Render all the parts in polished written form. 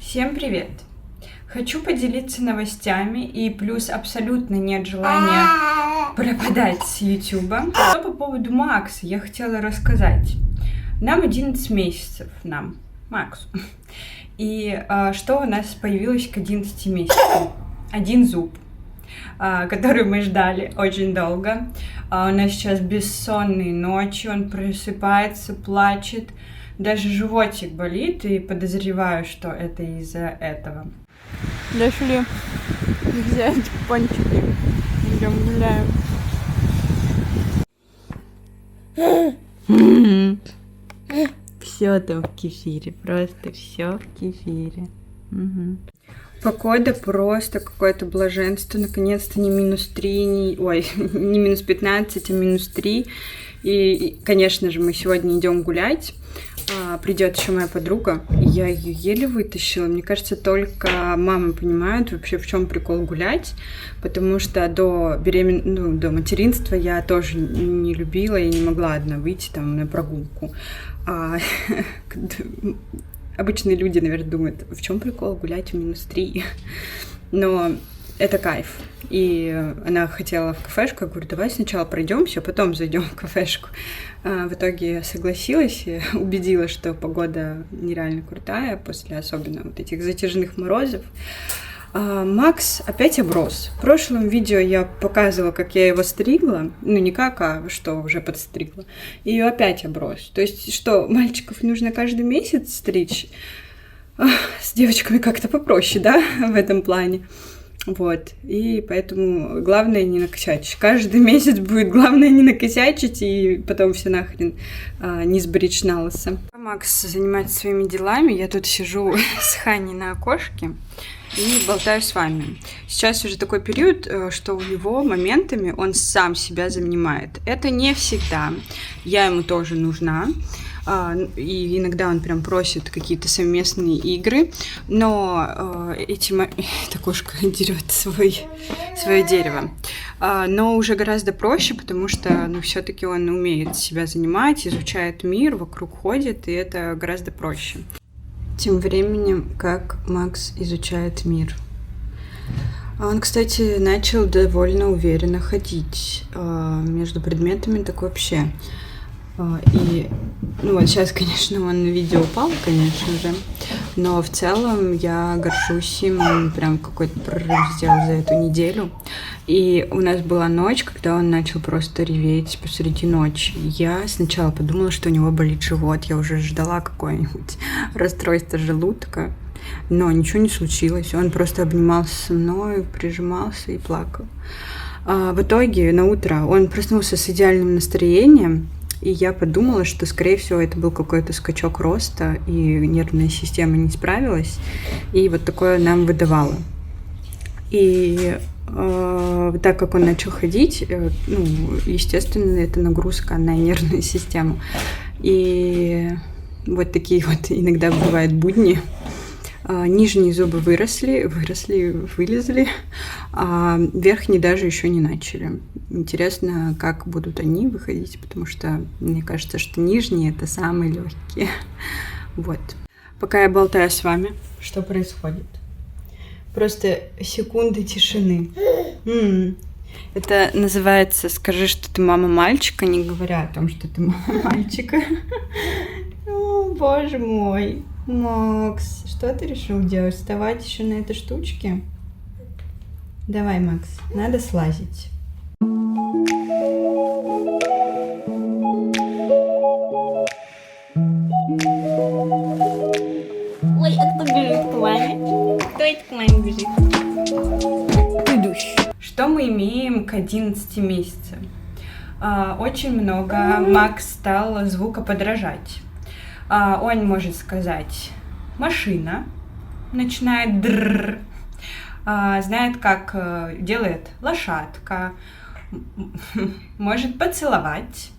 Всем привет! Хочу поделиться новостями и плюс абсолютно нет желания пропадать с Ютуба. Что по поводу Макса я хотела рассказать. Нам 11 месяцев, Максу. И что у нас появилось к 11 месяцам? Один зуб, который мы ждали очень долго. У нас сейчас бессонные ночи, он просыпается, плачет. Даже животик болит, и подозреваю, что это из-за этого. Дошли взять пончики. Идем гуляем. Все там в кефире, просто все в кефире. Погода просто какое-то блаженство. Наконец-то не -3, не -15, а -3. И, конечно же, мы сегодня идем гулять. Придет еще моя подруга. Я ее еле вытащила. Мне кажется, только мамы понимают вообще, в чем прикол гулять. Потому что до материнства я тоже не любила и не могла одна выйти там на прогулку. Обычные люди, наверное, думают, в чем прикол гулять в -3. Но это кайф. И она хотела в кафешку. Я говорю, давай сначала пройдемся, потом зайдем в кафешку. В итоге я согласилась и убедила, что погода нереально крутая после особенно вот этих затяжных морозов. Макс опять оброс. В прошлом видео я показывала, как я его стригла. Ну, не как, а что уже подстригла. И опять оброс. То есть, что, мальчиков нужно каждый месяц стричь? С девочками как-то попроще, да, в этом плане. Вот, и поэтому главное не накосячить. Каждый месяц будет главное не накосячить, и потом все нахрен не сбрить на лысо. Макс занимается своими делами, я тут сижу с Ханей на окошке и болтаю с вами. Сейчас уже такой период, что у него моментами он сам себя занимает. Это не всегда. Я ему тоже нужна. И иногда он прям просит какие-то совместные игры, но эта кошка дерет свое дерево. Но уже гораздо проще, потому что все-таки он умеет себя занимать, изучает мир, вокруг ходит, и это гораздо проще. Тем временем, как Макс изучает мир. Он, кстати, начал довольно уверенно ходить между предметами, так вообще. И, вот сейчас, конечно, он на видео упал, конечно же, но в целом я горжусь им, он прям какой-то прорыв сделал за эту неделю. И у нас была ночь, когда он начал просто реветь посреди ночи. Я сначала подумала, что у него болит живот, я уже ждала какое-нибудь расстройство желудка, но ничего не случилось, он просто обнимался со мной, прижимался и плакал. В итоге на утро он проснулся с идеальным настроением. И я подумала, что, скорее всего, это был какой-то скачок роста, и нервная система не справилась, и вот такое нам выдавало. И так как он начал ходить, естественно, это нагрузка на нервную систему. И вот такие вот иногда бывают будни. Нижние зубы вылезли, а верхние даже еще не начали. Интересно, как будут они выходить, потому что мне кажется, что нижние это самые легкие. Вот. Пока я болтаю с вами, что происходит? Просто секунды тишины. Это называется «Скажи, что ты мама мальчика», не говоря о том, что ты мама мальчика. О, боже мой. Макс, что ты решил делать? Вставать еще на этой штучке? Давай, Макс, надо слазить. Ой, а кто бежит к маме? Кто это к маме бежит? Идущий. Что мы имеем к 11 месяцам? Очень много. Макс стал звукоподражать. Он может сказать «машина», начинает «дрррр», знает, как делает лошадка, может поцеловать,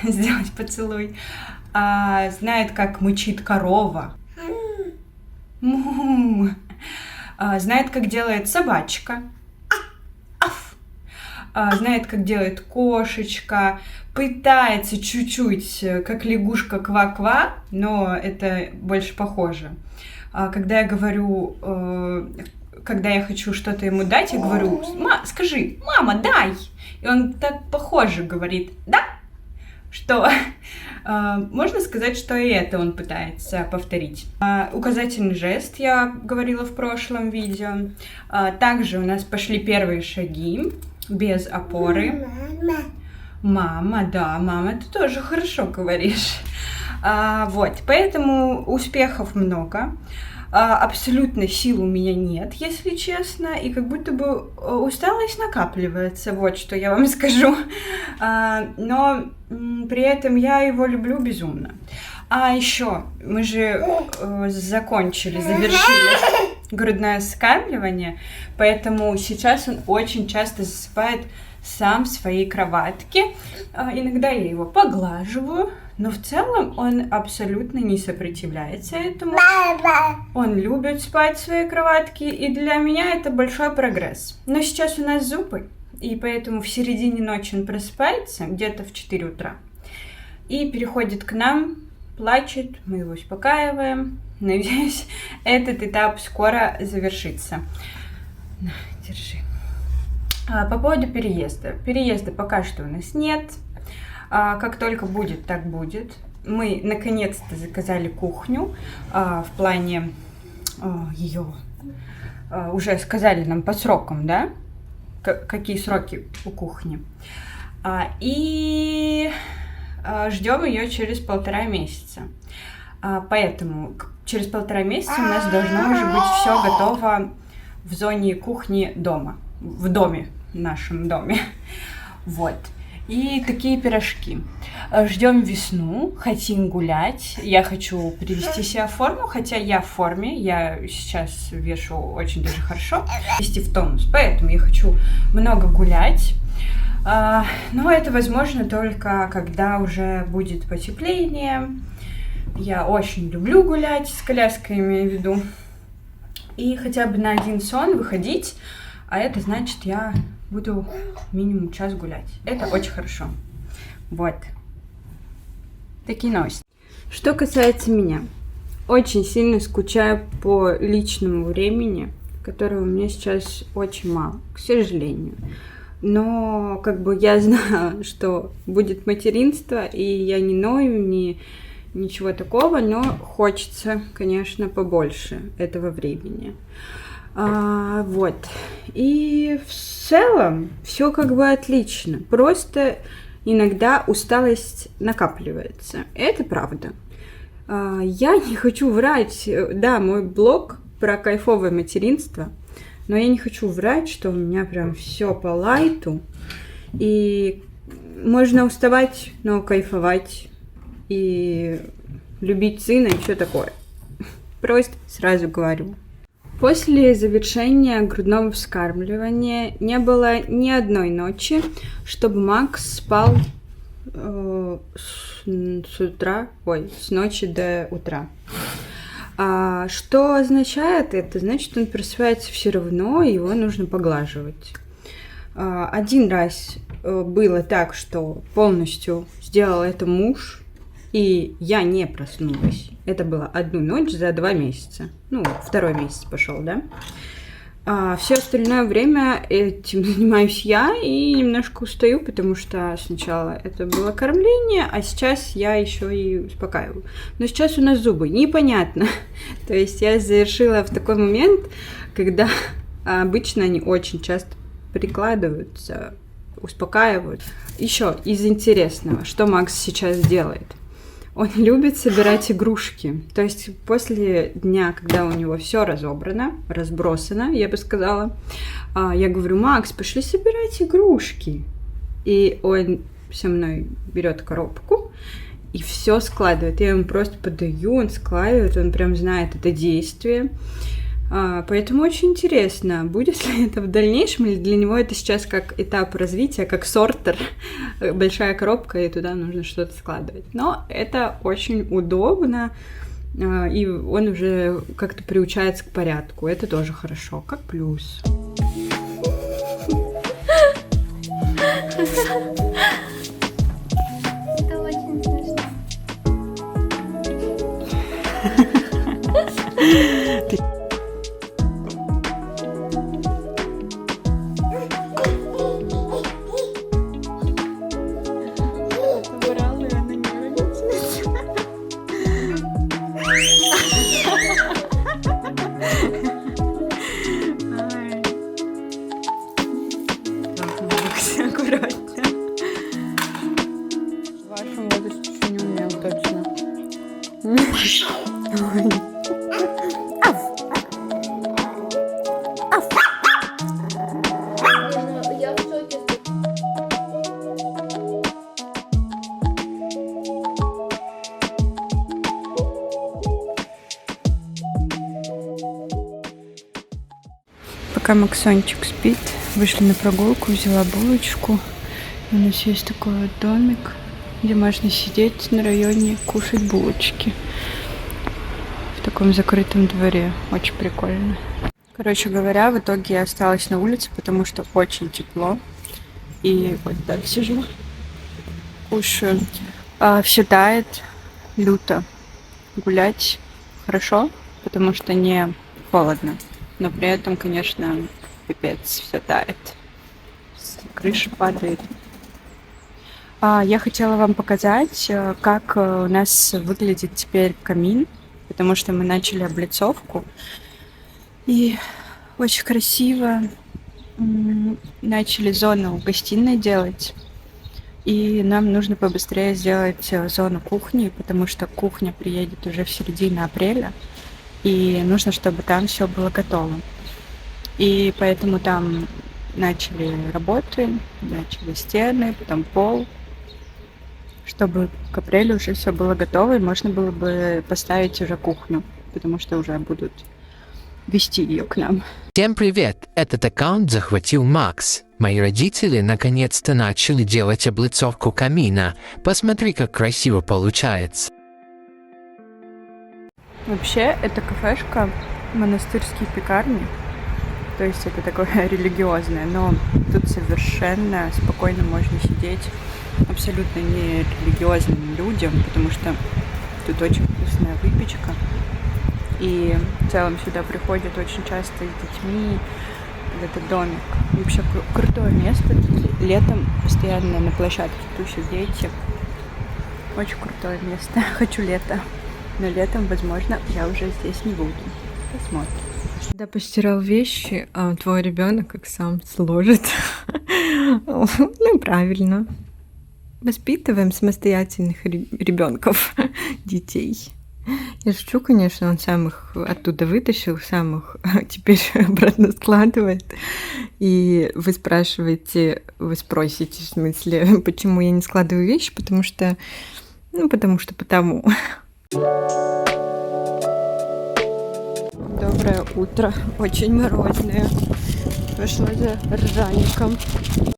сделать поцелуй, знает, как мычит корова, знает, как делает собачка, знает, как делает кошечка, пытается чуть-чуть, как лягушка, ква-ква, но это больше похоже. Когда я говорю, когда я хочу что-то ему дать, я говорю: скажи, мама, дай! И он так похоже говорит: да? Что можно сказать, что и это он пытается повторить. Указательный жест я говорила в прошлом видео. Также у нас пошли первые шаги без опоры. Мама, да, мама, ты тоже хорошо говоришь. Вот, поэтому успехов много. Абсолютно сил у меня нет, если честно, и как будто бы усталость накапливается, вот что я вам скажу. Но при этом я его люблю безумно. А еще мы же завершили грудное вскармливание, поэтому сейчас он очень часто засыпает сам в своей кроватке. Иногда я его поглаживаю, но в целом он абсолютно не сопротивляется этому. Он любит спать в своей кроватке, и для меня это большой прогресс. Но сейчас у нас зубы, и поэтому в середине ночи он просыпается, где-то в 4 утра, и переходит к нам, плачет, мы его успокаиваем. Надеюсь, этот этап скоро завершится. На, держи. По поводу переезда. Переезда пока что у нас нет. Как только будет, так будет. Мы наконец-то заказали кухню. В плане ее уже сказали нам по срокам, да? Какие сроки у кухни. И ждем ее через 1,5 месяца. Поэтому через 1,5 месяца у нас должно уже быть все готово в зоне кухни дома. В доме, в нашем доме. Вот. И такие пирожки. Ждем весну, хотим гулять. Я хочу привести себя в форму, хотя я в форме. Я сейчас вешу очень даже хорошо. Вести в тонус. Поэтому я хочу много гулять. Но это возможно только когда уже будет потепление. Я очень люблю гулять с коляской, имею в виду. И хотя бы на один сон выходить. А это значит, я буду минимум час гулять. Это очень хорошо. Вот. Такие новости. Что касается меня. Очень сильно скучаю по личному времени, которого у меня сейчас очень мало, к сожалению. Но как бы я знаю, что будет материнство, и я не ною, ничего такого, но хочется, конечно, побольше этого времени. Вот. И в целом все как бы отлично. Просто иногда усталость накапливается. Это правда. Я не хочу врать. Да, мой блог про кайфовое материнство, но я не хочу врать, что у меня прям все по лайту. И можно уставать, но кайфовать. И любить сына и все такое. Просто сразу говорю. После завершения грудного вскармливания не было ни одной ночи, чтобы Макс спал с ночи до утра. Что означает это? Значит, он просыпается все равно, его нужно поглаживать. Один раз было так, что полностью сделал это муж, и я не проснулась. Это было 1 ночь за 2 месяца. Ну, 2-й месяц пошел, да? Все остальное время этим занимаюсь я и немножко устаю, потому что сначала это было кормление, а сейчас я еще и успокаиваю. Но сейчас у нас зубы, непонятно. То есть я завершила в такой момент, когда обычно они очень часто прикладываются, успокаивают. Еще из интересного, что Макс сейчас делает. Он любит собирать игрушки. То есть после дня, когда у него все разобрано, разбросано, я бы сказала, я говорю: Макс, пошли собирать игрушки. И он со мной берет коробку и все складывает. Я ему просто подаю, он складывает, он прям знает это действие. Поэтому очень интересно, будет ли это в дальнейшем, или для него это сейчас как этап развития, как сортер, большая коробка, и туда нужно что-то складывать. Но это очень удобно, и он уже как-то приучается к порядку. Это тоже хорошо, как плюс. Это очень смешно. Аккуратно. В вашем возрасте еще не умел точно. Ой. Я в шоке. Пока Максончик спит, вышли на прогулку, взяла булочку. У нас есть такой вот домик, где можно сидеть на районе, кушать булочки. В таком закрытом дворе. Очень прикольно. Короче говоря, в итоге я осталась на улице, потому что очень тепло. И вот так сижу, кушаю. Все тает, люто. Гулять хорошо, потому что не холодно. Но при этом, конечно, пипец, все тает. Крыша падает. Я хотела вам показать, как у нас выглядит теперь камин, потому что мы начали облицовку. И очень красиво начали зону в гостиной делать. И нам нужно побыстрее сделать зону кухни, потому что кухня приедет уже в середине апреля. И нужно, чтобы там все было готово. И поэтому там начали работы, начали стены, потом пол, чтобы к апрелю уже все было готово, и можно было бы поставить уже кухню, потому что уже будут вести ее к нам. Всем привет! Этот аккаунт захватил Макс. Мои родители наконец-то начали делать облицовку камина. Посмотри, как красиво получается. Вообще, это кафешка монастырские пекарни. То есть это такое религиозное, но тут совершенно спокойно можно сидеть абсолютно не религиозным людям, потому что тут очень вкусная выпечка. И в целом сюда приходят очень часто с детьми в этот домик. Вообще крутое место. Тут летом постоянно на площадке тусят дети. Очень крутое место. Хочу лето. Но летом, возможно, я уже здесь не буду. Посмотрим. Когда постирал вещи, а твой ребенок как сам сложит. Ну, правильно. Воспитываем самостоятельных ребенков, детей. Я шучу, конечно, он сам их оттуда вытащил, сам их теперь обратно складывает. И вы спрашиваете, вы спросите, в смысле, почему я не складываю вещи? Потому что. Доброе утро, очень морозное. Пошла за ржаником.